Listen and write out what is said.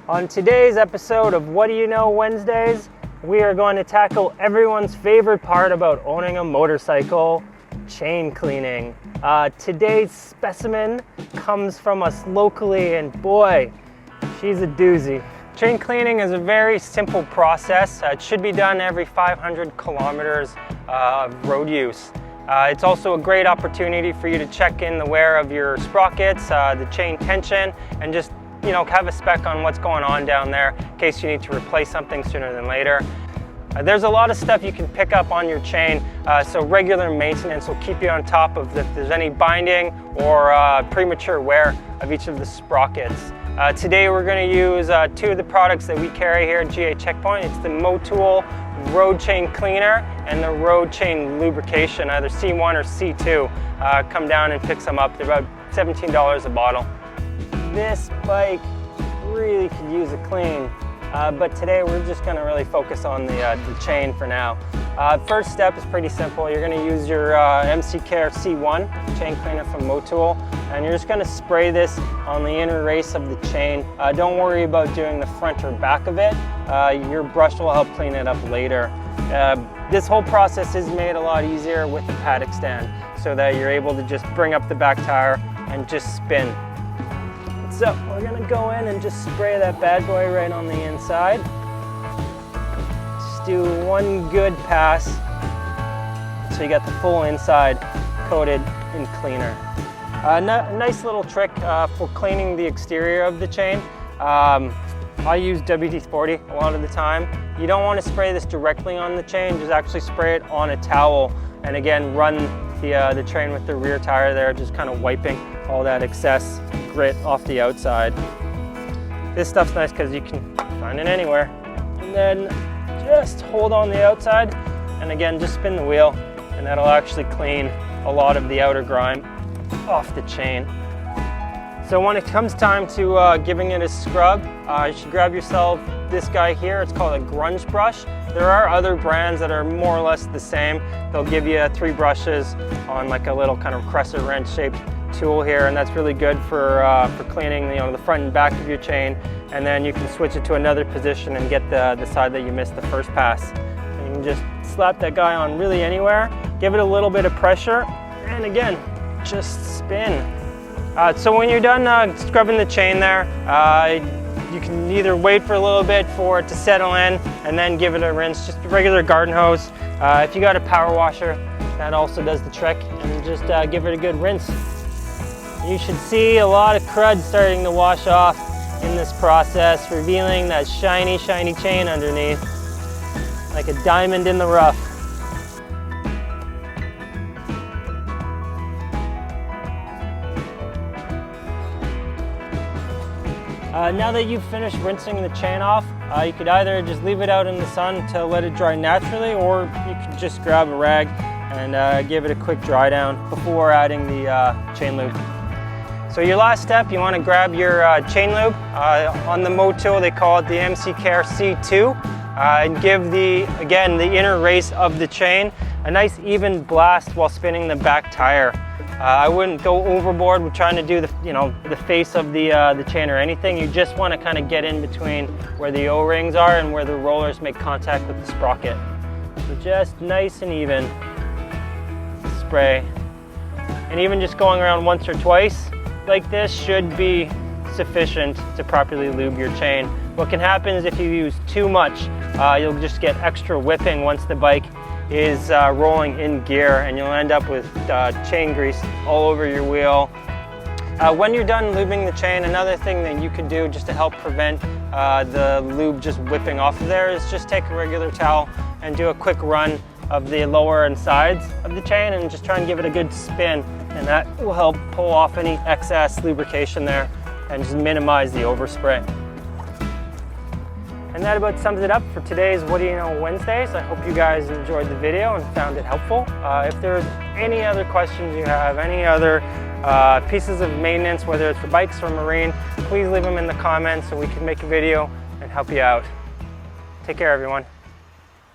On today's episode of What Do You Know Wednesdays, we are going to tackle everyone's favorite part about owning a motorcycle, chain cleaning. Today's specimen comes from us locally, and boy, she's a doozy. Chain cleaning is a very simple process. It should be done every 500 kilometers of road use. It's also a great opportunity for you to check in the wear of your sprockets, the chain tension, and just have a spec on what's going on down there in case you need to replace something sooner than later. There's a lot of stuff you can pick up on your chain, so regular maintenance will keep you on top of if there's any binding or premature wear of each of the sprockets. Today we're going to use two of the products that we carry here at GA Checkpoint. It's the Motul Road Chain Cleaner and the Road Chain Lubrication, either C1 or C2. Come down and pick some up. They're about $17 a bottle. This bike really could use a clean, but today we're just going to really focus on the chain for now. First step is pretty simple. You're going to use your MC Care C1 chain cleaner from Motul, and you're just going to spray this on the inner race of the chain. Don't worry about doing the front or back of it. Your brush will help clean it up later. This whole process is made a lot easier with the paddock stand, so that you're able to just bring up the back tire and just spin. So we're going to go in and just spray that bad boy right on the inside. Just do one good pass so you got the full inside coated in cleaner. Nice little trick for cleaning the exterior of the chain. I use WD-40 a lot of the time. You don't want to spray this directly on the chain, just actually spray it on a towel, and again run the train with the rear tire there, just kind of wiping all that excess grit off the outside. This stuff's nice because you can find it anywhere. And then just hold on the outside, and again just spin the wheel, and that'll actually clean a lot of the outer grime off the chain. So when it comes time to giving it a scrub, you should grab yourself this guy here. It's called a grunge brush. There are other brands that are more or less the same. They'll give you 3 brushes on like a little kind of crescent wrench shaped tool here, and that's really good for cleaning the front and back of your chain. And then you can switch it to another position and get the side that you missed the first pass. And you can just slap that guy on really anywhere, give it a little bit of pressure, and again, just spin. So when you're done scrubbing the chain there, you can either wait for a little bit for it to settle in and then give it a rinse, just a regular garden hose. If you got a power washer, that also does the trick, and just give it a good rinse. You should see a lot of crud starting to wash off in this process, revealing that shiny, shiny chain underneath, like a diamond in the rough. Now that you've finished rinsing the chain off, you could either just leave it out in the sun to let it dry naturally, or you could just grab a rag and give it a quick dry down before adding the chain lube. So your last step, you want to grab your chain lube. On the Motul, they call it the MC Care C2, and give the inner race of the chain a nice even blast while spinning the back tire. I wouldn't go overboard with trying to do the face of the chain or anything. You just want to kind of get in between where the O-rings are and where the rollers make contact with the sprocket. So just nice and even spray. And even just going around once or twice like this should be sufficient to properly lube your chain. What can happen is if you use too much, you'll just get extra whipping once the bike is rolling in gear, and you'll end up with chain grease all over your wheel. When you're done lubing the chain, another thing that you could do just to help prevent the lube just whipping off of there is just take a regular towel and do a quick run of the lower and sides of the chain and just try and give it a good spin, and that will help pull off any excess lubrication there and just minimize the overspray. And that about sums it up for today's What Do You Know Wednesdays. I hope you guys enjoyed the video and found it helpful. If there's any other questions you have, any other pieces of maintenance, whether it's for bikes or marine, please leave them in the comments so we can make a video and help you out. Take care, everyone.